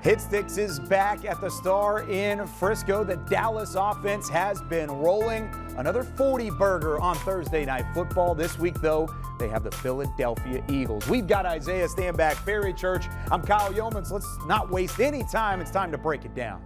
Hit Sticks is back at the Star in Frisco. The Dallas offense has been rolling. Another 40 burger on Thursday Night Football. This week, though, they have the Philadelphia Eagles. We've got Isaiah Stanback, Ferry Church. I'm Kyle Yeomans. Let's not waste any time. It's time to break it down.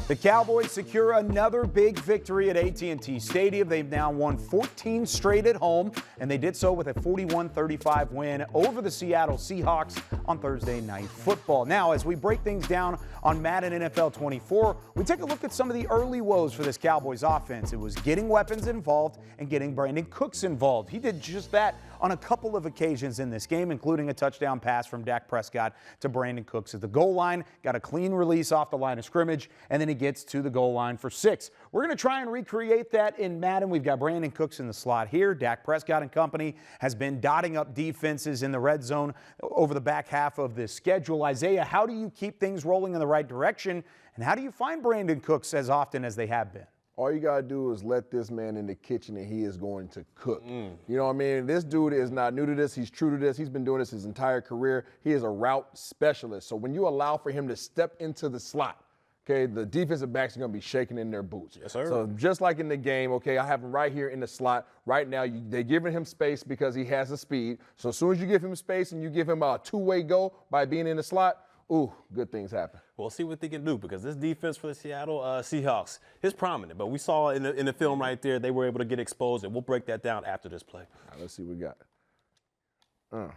The Cowboys secure another big victory at AT&T Stadium. They've now won 14 straight at home, and they did so with a 41-35 win over the Seattle Seahawks on Thursday Night Football. Now, as we break things down on Madden NFL 24, we take a look at some of the early woes for this Cowboys offense. It was getting weapons involved and getting Brandon Cooks involved. He did just that on a couple of occasions in this game, including a touchdown pass from Dak Prescott to Brandon Cooks at the goal line, got a clean release off the line of scrimmage, and then he gets to the goal line for 6. We're going to try and recreate that in Madden. We've got Brandon Cooks in the slot here. Dak Prescott and company has been dotting up defenses in the red zone over the back half of this schedule. Isaiah, how do you keep things rolling in the right direction, and how do you find Brandon Cooks as often as they have been? All you got to do is let this man in the kitchen and he is going to cook. You know what I mean? This dude is not new to this. He's true to this. He's been doing this his entire career. He is a route specialist. So when you allow for him to step into the slot, okay, the defensive backs are going to be shaking in their boots. Yes, sir. So just like in the game, okay, I have him right here in the slot. Right now, they're giving him space because he has the speed. So as soon as you give him space and you give him a two-way go by being in the slot, ooh, good things happen. We'll see what they can do, because this defense for the Seattle Seahawks is prominent. But we saw in the film right there, they were able to get exposed, and we'll break that down after this play. All right, let's see what we got.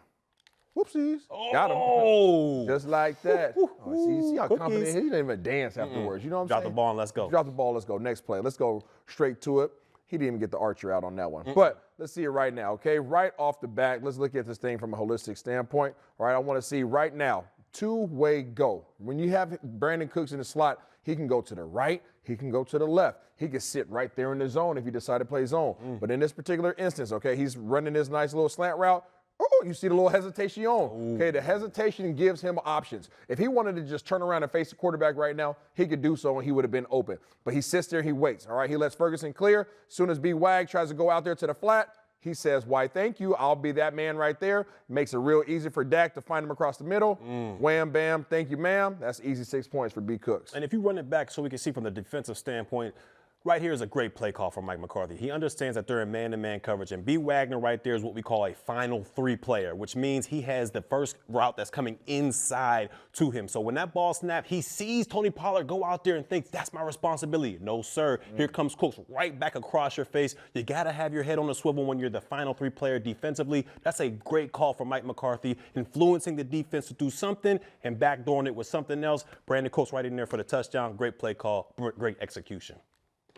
Whoopsies. Oh. Got him. Just like that. See how confident he is? He didn't even dance afterwards. You know what I'm Drop saying? the ball and let's go. Drop the ball, let's go. Next play. Let's go straight to it. He didn't even get the archer out on that one. But let's see it right now, okay? Right off the bat, let's look at this thing from a holistic standpoint. All right, I want to see right now, two-way go. When you have Brandon Cooks in the slot, he can go to the right, he can go to the left. He can sit right there in the zone if he decide to play zone. But in this particular instance, okay, he's running this nice little slant route. Oh, you see the little hesitation on. Okay, the hesitation gives him options. If he wanted to just turn around and face the quarterback right now, he could do so and he would have been open. But he sits there, he waits. All right, he lets Ferguson clear. As soon as B-Wag tries to go out there to the flat, he says, why, thank you. I'll be that man right there. Makes it real easy for Dak to find him across the middle. Wham, bam, thank you, ma'am. That's easy 6 points for B. Cooks. And if you run it back so we can see from the defensive standpoint, right here is a great play call from Mike McCarthy. He understands that they're in man-to-man coverage, and B. Wagner right there is what we call a final three player, which means he has the first route that's coming inside to him. So when that ball snapped, he sees Tony Pollard go out there and thinks, that's my responsibility. No, sir. Here comes Cooks right back across your face. You got to have your head on a swivel when you're the final three player defensively. That's a great call from Mike McCarthy, influencing the defense to do something and backdooring it with something else. Brandon Cooks right in there for the touchdown. Great play call, great execution.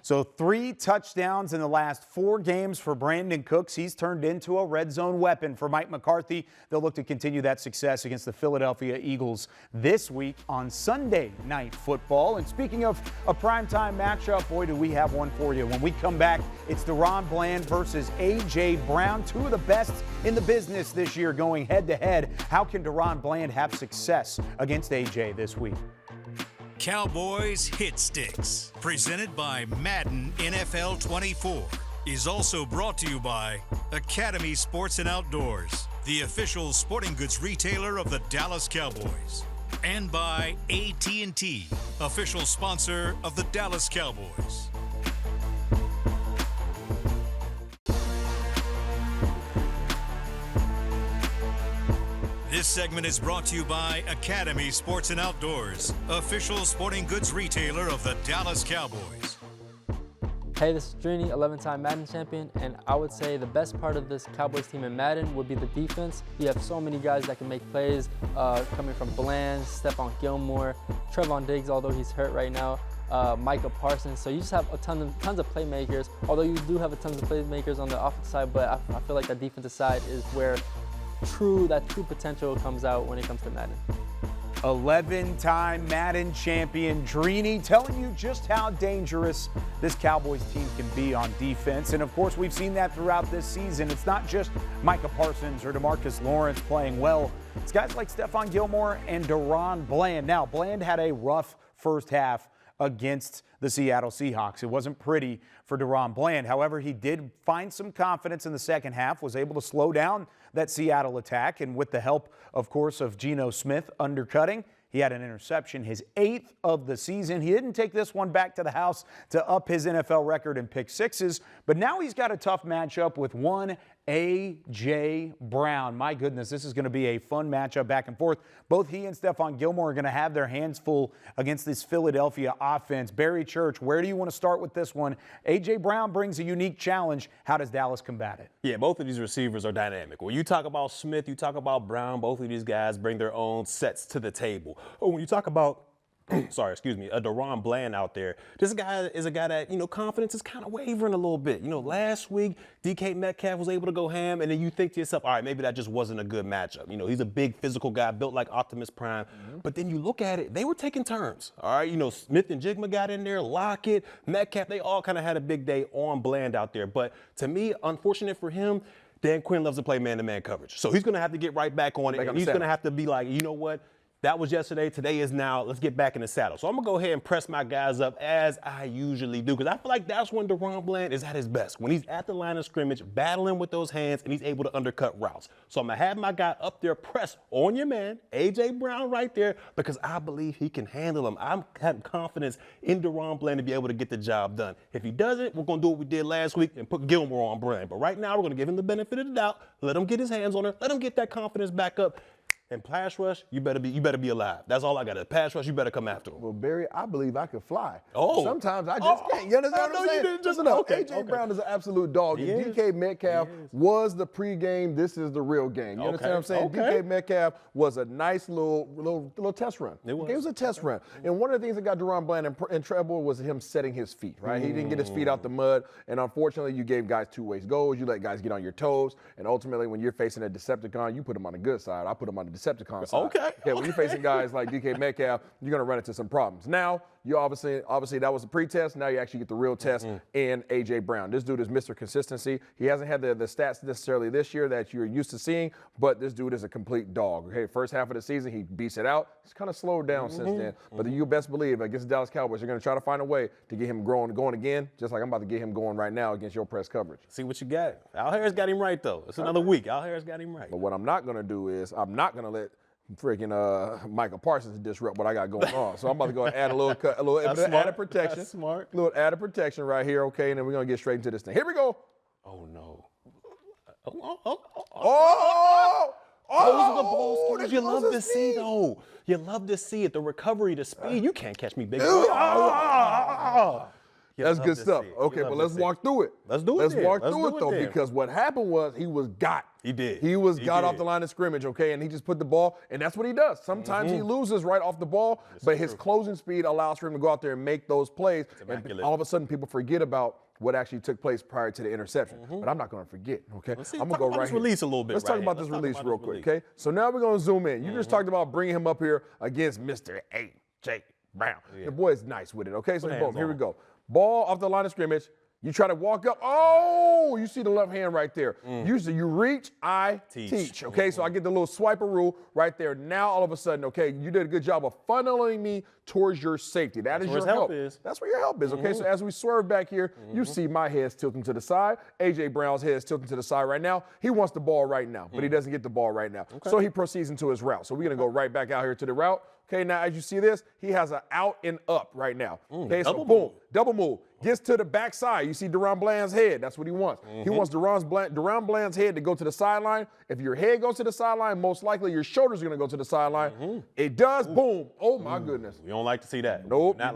So 3 touchdowns in the last 4 games for Brandon Cooks. He's turned into a red zone weapon for Mike McCarthy. They'll look to continue that success against the Philadelphia Eagles this week on Sunday Night Football. And speaking of a primetime matchup, boy, do we have one for you. When we come back, it's DaRon Bland versus A.J. Brown, 2 of the best in the business this year going head-to-head. How can DaRon Bland have success against A.J. this week? Cowboys Hit Sticks, presented by Madden NFL 24, is also brought to you by Academy Sports and Outdoors, the official sporting goods retailer of the Dallas Cowboys, and by AT&T, official sponsor of the Dallas Cowboys. This segment is brought to you by Academy Sports and Outdoors, official sporting goods retailer of the Dallas Cowboys. Hey, this is Drini, 11-time Madden champion, and I would say the best part of this Cowboys team in Madden would be the defense. You have so many guys that can make plays, coming from Bland, Stephon Gilmore, Trevon Diggs, although he's hurt right now, Micah Parsons. So you just have tons of playmakers, although you do have tons of playmakers on the offensive side, but I feel like the defensive side is where that true potential comes out when it comes to Madden. 11-time Madden champion Drini telling you just how dangerous this Cowboys team can be on defense. And of course, we've seen that throughout this season. It's not just Micah Parsons or DeMarcus Lawrence playing well. It's guys like Stephon Gilmore and DaRon Bland. Now, Bland had a rough first half against the Seattle Seahawks. It wasn't pretty for DaRon Bland. However, he did find some confidence in the second half, was able to slow down that Seattle attack, and with the help, of course, of Geno Smith undercutting, he had an interception, his 8th of the season. He didn't take this one back to the house to up his NFL record in pick sixes, but now he's got a tough matchup with one A.J. Brown. My goodness, this is going to be a fun matchup back and forth. Both he and Stephon Gilmore are going to have their hands full against this Philadelphia offense. Barry Church, where do you want to start with this one? A.J. Brown brings a unique challenge. How does Dallas combat it? Yeah, both of these receivers are dynamic. When you talk about Smith, you talk about Brown, both of these guys bring their own sets to the table. Oh, when you talk about a DaRon Bland out there, this guy is a guy that, confidence is kind of wavering a little bit. Last week, DK Metcalf was able to go ham, and then you think to yourself, all right, maybe that just wasn't a good matchup. He's a big physical guy, built like Optimus Prime. But then you look at it, they were taking turns. All right, Smith and Jigma got in there, Lockett, Metcalf, they all kind of had a big day on Bland out there. But to me, unfortunate for him, Dan Quinn loves to play man-to-man coverage. So he's going to have to get right back on it, and he's going to have to be like, you know what? That was yesterday. Today is now. Let's get back in the saddle. So I'm going to go ahead and press my guys up as I usually do, because I feel like that's when DaRon Bland is at his best, when he's at the line of scrimmage, battling with those hands, and he's able to undercut routes. So I'm going to have my guy up there press on your man, A.J. Brown right there, because I believe he can handle him. I'm having confidence in DaRon Bland to be able to get the job done. If he doesn't, we're going to do what we did last week and put Gilmore on Bland. But right now, we're going to give him the benefit of the doubt, let him get his hands on her, let him get that confidence back up. And pass rush, you better be alive. That's all I got. Pass rush, you better come after him. Well, Barry, I believe I could fly. Oh. Sometimes I just can't. You understand what I'm saying? You didn't just Listen up. okay, A.J. Brown is an absolute dog. He And is. DK Metcalf was the pregame. This is the real game. You understand what I'm saying? Okay. DK Metcalf was a nice little test run. It was. It was a test run. And one of the things that got DaRon Bland in trouble was him setting his feet, right? He didn't get his feet out the mud. And unfortunately, you gave guys two ways goals. You let guys get on your toes. And ultimately, when you're facing a Decepticon, you put them on the good side. I put them on the Decepticon side. Okay. When you're facing guys like DK Metcalf, you're going to run into some problems. Now, you obviously that was a pre-test. Now you actually get the real test in A.J. Brown. This dude is Mr. Consistency. He hasn't had the stats necessarily this year that you're used to seeing, but this dude is a complete dog. Okay, first half of the season, he beats it out. He's kind of slowed down since then, but you best believe against the Dallas Cowboys, you're going to try to find a way to get him going again, just like I'm about to get him going right now against your press coverage. See what you got. Al Harris got him right, though. It's another week. Al Harris got him right. But what I'm not going to do is I'm not going to let freaking Micah Parsons disrupt what I got going on. So I'm about to go add a little added protection. That's smart. A little added protection right here, okay? And then we're going to get straight into this thing. Here we go. Oh, no. Those are the ball skills you love to see, though. You love to see it. The recovery, the speed. You can't catch me, big boy. That's good stuff. Okay, but let's walk through it. Let's do it. Let's walk Let's through do it, it though, then. because what happened was he was got. He did. He was He got did. off the line of scrimmage, okay, and he just put the ball, and that's what he does. Sometimes he loses right off the ball, but his closing speed allows for him to go out there and make those plays. And immaculate. all of a sudden, people forget about what actually took place prior to the interception. But I'm not going to forget, okay? Let's see, I'm talk going to go about right this here. release a little bit Let's right talk here. about Let's this talk release about real this quick, release. okay? So now we're going to zoom in. You just talked about bringing him up here against Mr. A.J. Brown. The boy is nice with it, okay? So boom, here we go. Ball off the line of scrimmage. You try to walk up. Oh, you see the left hand right there. Usually you reach, I teach. Okay, so I get the little swiper rule right there. Now all of a sudden, okay, you did a good job of funneling me towards your safety. That is your help. That's where your help is. Okay, so as we swerve back here, you see my head's tilting to the side. A.J. Brown's head is tilting to the side right now. He wants the ball right now, but he doesn't get the ball right now. So he proceeds into his route. So we're going to go right back out here to the route. Okay, now as you see this, he has an out and up right now. Okay, so boom, double move. Gets to the backside. You see DaRon Bland's head. That's what he wants. He wants DaRon Bland's head to go to the sideline. If your head goes to the sideline, most likely your shoulders are going to go to the sideline. It does. Boom. Oh, my goodness. We don't like to see that. Nope. You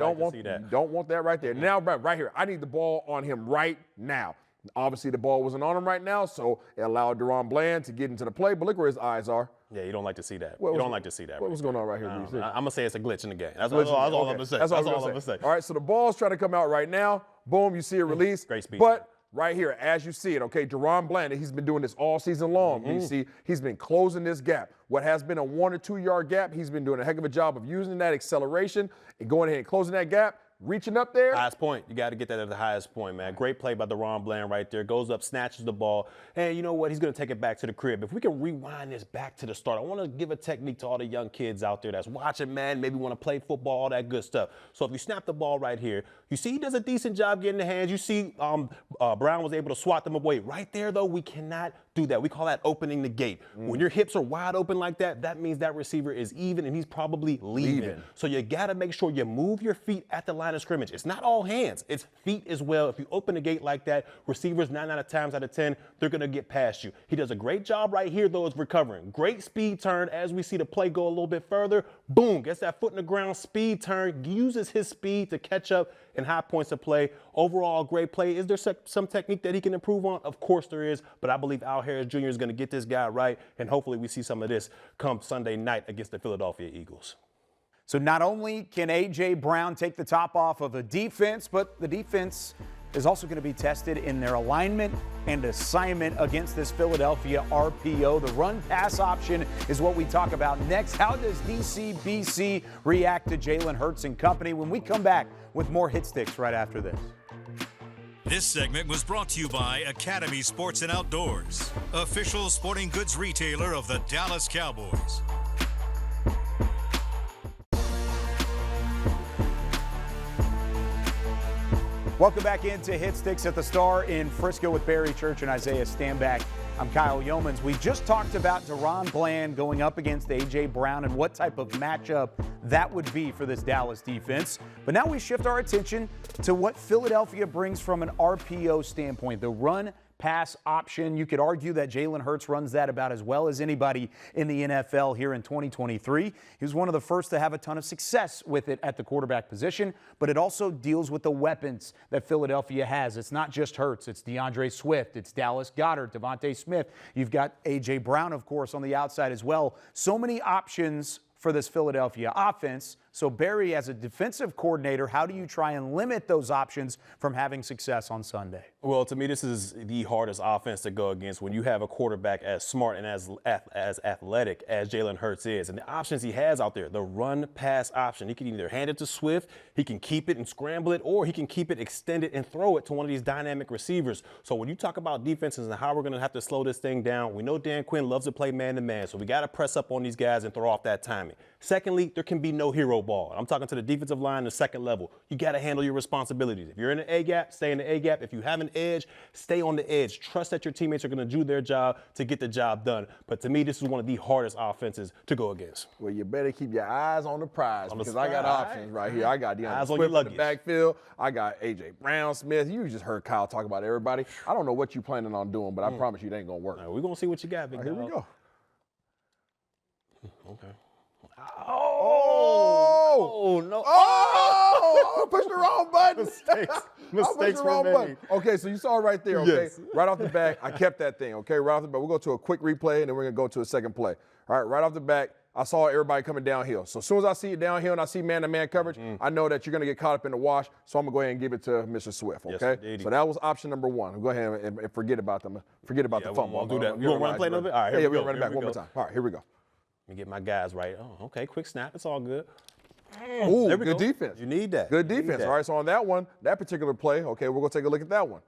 don't want that right there. Now, right here. I need the ball on him right now. Obviously, the ball wasn't on him right now, so it allowed DaRon Bland to get into the play. But look where his eyes are. Yeah, you don't like to see that. What You was- don't like to see that. What's going on right here? I'm going to say it's a glitch in the game. That's Listen, all I'm okay. going to say. That's all I'm going gonna to say. All right, so the ball's trying to come out right now. Boom, you see it release. Great speed. But right here, as you see it, okay, Deron Bland, he's been doing this all season long, BC. He's been closing this gap. What has been a 1 or 2 yard gap, he's been doing a heck of a job of using that acceleration and going ahead and closing that gap. Reaching up there. Highest point. You got to get that at the highest point, man. Great play by Deron Bland right there. Goes up, snatches the ball. And you know what? He's going to take it back to the crib. If we can rewind this back to the start, I want to give a technique to all the young kids out there that's watching, man, maybe want to play football, all that good stuff. So if you snap the ball right here, you see he does a decent job getting the hands. You see Brown was able to swat them away. Right there, though, we cannot do that. We call that opening the gate. When your hips are wide open like that, that means that receiver is even and he's probably leaving. So you got to make sure you move your feet at the line of scrimmage. It's not all hands, it's feet as well. If you open the gate like that, receivers 9 out of 10, they're going to get past you. He does a great job right here, though, is recovering. Great speed turn as we see the play go a little bit further. Boom, gets that foot in the ground, speed turn, uses his speed to catch up in high points of play. Overall, great play. Is there some technique that he can improve on? Of course there is, but I believe Al Harris Jr. is going to get this guy right, and hopefully we see some of this come Sunday night against the Philadelphia Eagles. So not only can A.J. Brown take the top off of a defense, but the defense is also going to be tested in their alignment and assignment against this Philadelphia RPO. The run-pass option is what we talk about next. How does DCBC react to Jalen Hurts and company when we come back with more Hit Sticks right after this? This segment was brought to you by Academy Sports and Outdoors, official sporting goods retailer of the Dallas Cowboys. Welcome back into Hit Sticks at the Star in Frisco with Barry Church and Isaiah Stanback. I'm Kyle Yeomans. We just talked about Deron Bland going up against A.J. Brown and what type of matchup that would be for this Dallas defense. But now we shift our attention to what Philadelphia brings from an RPO standpoint, the run pass option. You could argue that Jalen Hurts runs that about as well as anybody in the NFL here in 2023. He was one of the first to have a ton of success with it at the quarterback position, but it also deals with the weapons that Philadelphia has. It's not just Hurts. It's DeAndre Swift. It's Dallas Goedert, Devontae Smith. You've got A.J. Brown, of course, on the outside as well. So many options for this Philadelphia offense. So Barry, as a defensive coordinator, how do you try and limit those options from having success on Sunday? Well, to me, this is the hardest offense to go against when you have a quarterback as smart and as athletic as Jalen Hurts is. And the options he has out there, the run-pass option. He can either hand it to Swift, he can keep it and scramble it, or he can keep it, extend it, and throw it to one of these dynamic receivers. So when you talk about defenses and how we're going to have to slow this thing down, we know Dan Quinn loves to play man-to-man, so we got to press up on these guys and throw off that timing. Secondly, there can be no hero ball. I'm talking to the defensive line, the second level. You got to handle your responsibilities. If you're in the A-gap, stay in the A-gap. If you have an edge, stay on the edge. Trust that your teammates are going to do their job to get the job done. But to me, this is one of the hardest offenses to go against. Well, you better keep your eyes on the prize because I got options right here. I got DeAndre Eyes on Swift your in the backfield. I got A.J. Brown, Smith. You just heard Kyle talk about everybody. I don't know what you're planning on doing, but I promise you it ain't going to work. Right, we're going to see what you got, big Here we go. Okay. Oh, no. Oh, I pushed the wrong button. Mistakes Mistakes were made. Okay, so you saw it right there, okay? Yes. Right off the back, I kept that thing, okay? Right off the back. We'll go to a quick replay, and then we're going to go to a second play. All right, right off the back, I saw everybody coming downhill. So as soon as I see it downhill and I see man-to-man coverage, I know that you're going to get caught up in the wash, so I'm going to go ahead and give it to Mr. Swift, okay? Yes, so that was option number one. We'll go ahead and forget about them. Forget about the fumble. We'll do that. You want to run play a little bit? All right, yeah, we'll run it back one more time. All right, here we go. Let me get my guys right. Oh, okay, quick snap. It's all good. Ooh, There we good go. defense. You need that. Good You need defense. that. All right, so on that one, that particular play, okay, we're going to take a look at that one.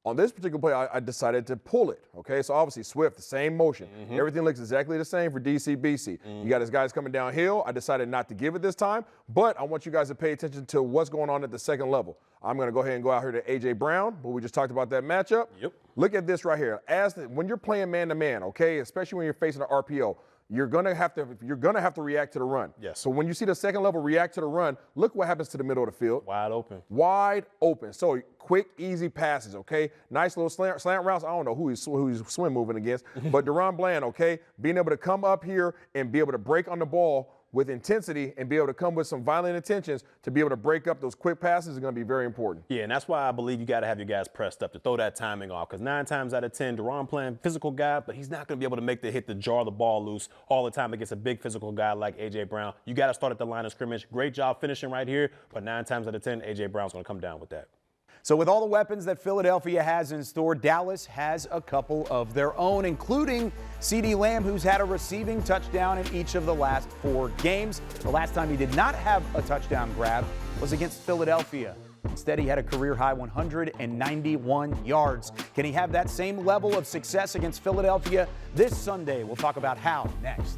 On this particular play, I decided to pull it, okay? So obviously Swift, the same motion. Everything looks exactly the same for DCBC. You got his guys coming downhill. I decided not to give it this time, but I want you guys to pay attention to what's going on at the second level. I'm going to go ahead and go out here to A.J. Brown, but we just talked about that matchup. Yep. Look at this right here. When you're playing man-to-man, okay, especially when you're facing an RPO, you're gonna have to react to the run. Yes. So when you see the second level react to the run, look what happens to the middle of the field. Wide open. Wide open. So quick, easy passes, okay? Nice little slant routes. I don't know who he's swim moving against, but Deron Bland, okay? Being able to come up here and be able to break on the ball with intensity and be able to come with some violent intentions to be able to break up those quick passes is going to be very important. Yeah, and that's why I believe you got to have your guys pressed up to throw that timing off. Because 9 times out of 10, Deron playing physical guy, but he's not going to be able to make the hit to jar the ball loose all the time against a big physical guy like A.J. Brown. You got to start at the line of scrimmage. Great job finishing right here, but 9 times out of 10, A.J. Brown's going to come down with that. So with all the weapons that Philadelphia has in store, Dallas has a couple of their own, including CeeDee Lamb, who's had a receiving touchdown in each of the last 4 games. The last time he did not have a touchdown grab was against Philadelphia. Instead, he had a career-high 191 yards. Can he have that same level of success against Philadelphia this Sunday? We'll talk about how next.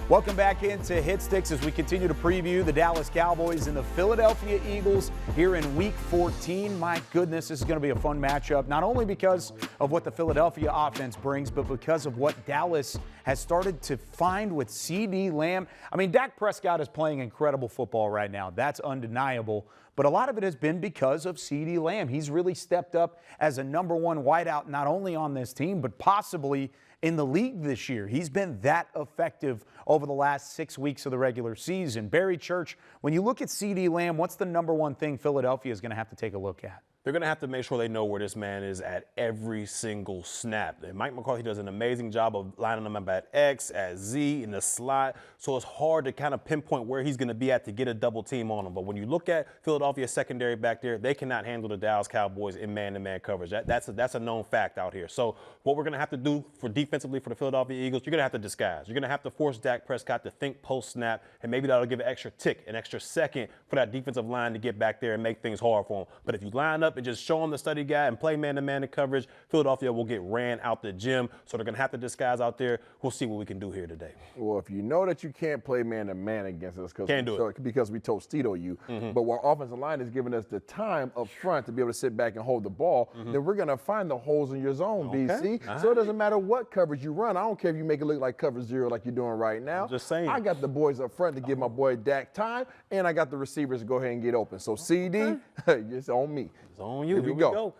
Welcome back into Hit Sticks as we continue to preview the Dallas Cowboys and the Philadelphia Eagles here in Week 14. My goodness, this is going to be a fun matchup, not only because of what the Philadelphia offense brings, but because of what Dallas has started to find with CeeDee Lamb. I mean, Dak Prescott is playing incredible football right now. That's undeniable. But a lot of it has been because of CeeDee Lamb. He's really stepped up as a number 1 wideout, not only on this team, but possibly in the league this year. He's been that effective over the last 6 weeks of the regular season. Barry Church, when you look at CeeDee Lamb, what's the number 1 thing Philadelphia is going to have to take a look at? They're going to have to make sure they know where this man is at every single snap. And Mike McCarthy does an amazing job of lining him up at X, at Z, in the slot. So it's hard to kind of pinpoint where he's going to be at to get a double team on him. But when you look at Philadelphia's secondary back there, they cannot handle the Dallas Cowboys in man-to-man coverage. That's a known fact out here. So what we're going to have to do for defensively for the Philadelphia Eagles, you're going to have to disguise. You're going to have to force Dak Prescott to think post-snap, and maybe that'll give an extra tick, an extra second for that defensive line to get back there and make things hard for him. But if you line up and just show him the study guy and play man-to-man in coverage, Philadelphia will get ran out the gym. So they're going to have to disguise out there. We'll see what we can do here today. Well, if you know that you can't play man-to-man against us because we Tostito you, but our offensive line is giving us the time up front to be able to sit back and hold the ball, then we're going to find the holes in your zone, BC. So it doesn't matter what coverage you run. I don't care if you make it look like cover 0 like you're doing right now. I'm just saying. I got the boys up front to give my boy Dak time, and I got the receivers to go ahead and get open. So CeeDee, it's on me. It's on you. Here we go.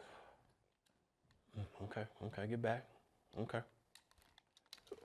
Okay, get back. Okay.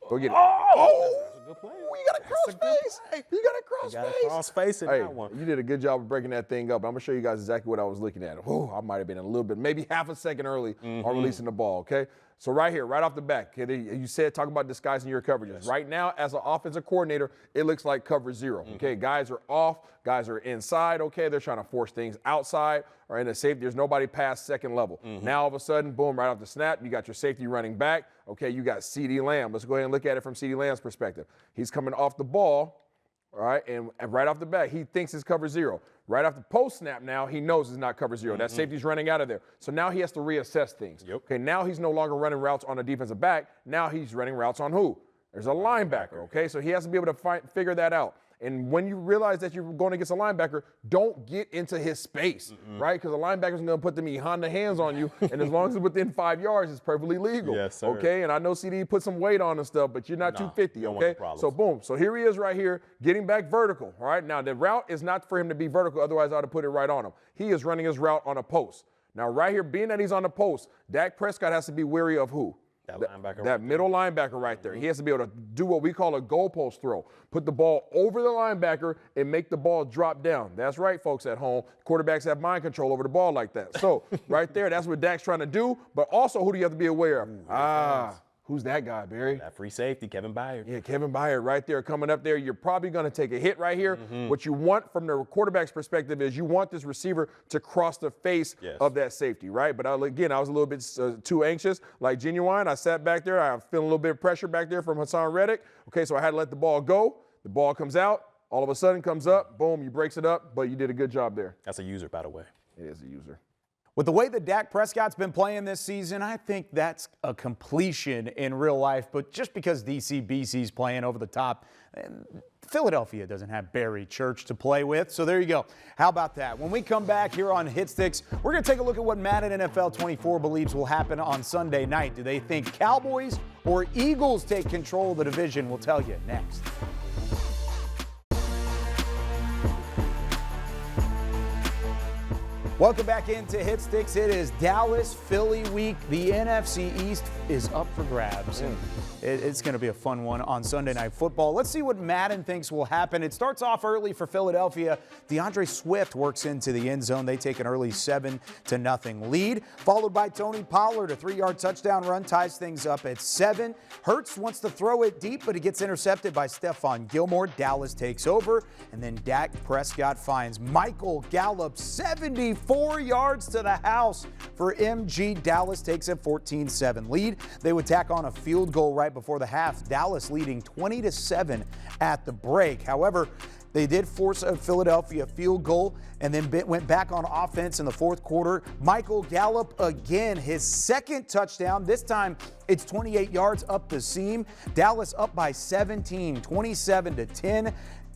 Go get it. That's a good play. You got a cross face. You got a cross You got face. a cross face in that one. You did a good job of breaking that thing up. I'm going to show you guys exactly what I was looking at. I might have been a little bit, maybe half a second early on releasing the ball, okay? So right here, right off the bat, okay, you said talk about disguising your coverages. Yes. Right now, as an offensive coordinator, it looks like cover 0, okay? Guys are off. Guys are inside, okay? They're trying to force things outside or in the safety. There's nobody past second level. Now, all of a sudden, boom, right off the snap, you got your safety running back. Okay, you got CeeDee Lamb. Let's go ahead and look at it from CeeDee Lamb's perspective. He's coming off the ball, all right, and right off the bat, he thinks it's cover 0. Right after post snap now, he knows it's not cover 0. That safety's running out of there. So now he has to reassess things. Okay, now he's no longer running routes on a defensive back. Now he's running routes on who? There's a linebacker, okay? So he has to be able to figure that out. And when you realize that you're going against a linebacker, don't get into his space, right? Because the linebackers are going to put them Honda hands on you, and as long as it's within 5 yards, it's perfectly legal. Yes, sir. Okay, and I know CeeDee put some weight on and stuff, but you're not 250, okay? So boom, so here he is right here, getting back vertical, all right? Now the route is not for him to be vertical, otherwise I would have put it right on him. He is running his route on a post. Now right here, being that he's on the post, Dak Prescott has to be wary of who? That middle linebacker right there. He has to be able to do what we call a goalpost throw. Put the ball over the linebacker and make the ball drop down. That's right, folks at home. Quarterbacks have mind control over the ball like that. So right there, that's what Dak's trying to do. But also, who do you have to be aware of? Who's that guy, Barry? That free safety, Kevin Byard. Yeah, Kevin Byard right there coming up there. You're probably going to take a hit right here. What you want from the quarterback's perspective is you want this receiver to cross the face of that safety, right? But again, I was a little bit too anxious. Like Genuine, I sat back there. I feel a little bit of pressure back there from Hassan Reddick. Okay, so I had to let the ball go. The ball comes out. All of a sudden comes up. Boom, you breaks it up. But you did a good job there. That's a user, by the way. It is a user. With the way that Dak Prescott's been playing this season, I think that's a completion in real life. But just because DCBC's playing over the top, Philadelphia doesn't have Barry Church to play with. So there you go. How about that? When we come back here on Hit Sticks, we're going to take a look at what Madden NFL 24 believes will happen on Sunday night. Do they think Cowboys or Eagles take control of the division? We'll tell you next. Welcome back into Hit Sticks. It is Dallas Philly week. The NFC East is up for grabs. And it's going to be a fun one on Sunday Night Football. Let's see what Madden thinks will happen. It starts off early for Philadelphia. DeAndre Swift works into the end zone. They take an early 7-0 lead, followed by Tony Pollard. A 3-yard touchdown run ties things up at 7. Hurts wants to throw it deep, but it gets intercepted by Stephon Gilmore. Dallas takes over, and then Dak Prescott finds Michael Gallup 74 yards to the house for MG. Dallas takes a 14-7 lead. They would tack on a field goal right before the half. Dallas leading 20-7 at the break. However, they did force a Philadelphia field goal and then went back on offense in the fourth quarter. Michael Gallup again, his second touchdown. This time it's 28 yards up the seam. Dallas up by 17, 27-10.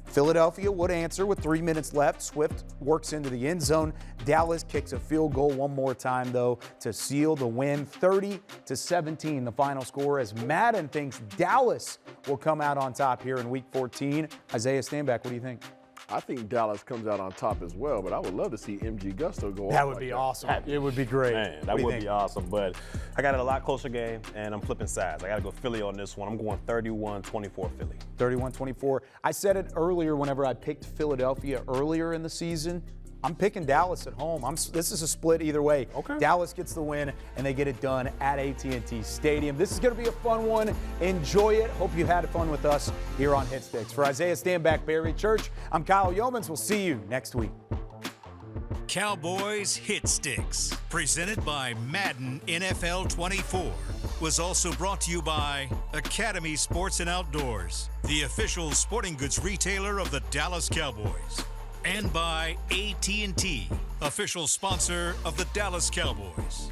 Philadelphia would answer with 3 minutes left. Swift works into the end zone. Dallas kicks a field goal one more time, though, to seal the win. 30-17, the final score, as Madden thinks Dallas will come out on top here in Week 14. Isaiah Stanback, what do you think? I think Dallas comes out on top as well, but I would love to see MG Gusto go That off would like be that. awesome. It would be great. Man, that would be awesome. But I got it a lot closer game, and I'm flipping sides. I got to go Philly on this one. I'm going 31-24 Philly. 31-24. I said it earlier whenever I picked Philadelphia earlier in the season. I'm picking Dallas at home. This is a split either way. Okay. Dallas gets the win, and they get it done at AT&T Stadium. This is going to be a fun one. Enjoy it. Hope you had fun with us here on Hit Sticks. For Isaiah Stanback, Barry Church, I'm Kyle Yeomans. We'll see you next week. Cowboys Hit Sticks, presented by Madden NFL 24, was also brought to you by Academy Sports and Outdoors, the official sporting goods retailer of the Dallas Cowboys, and by AT&T, official sponsor of the Dallas Cowboys.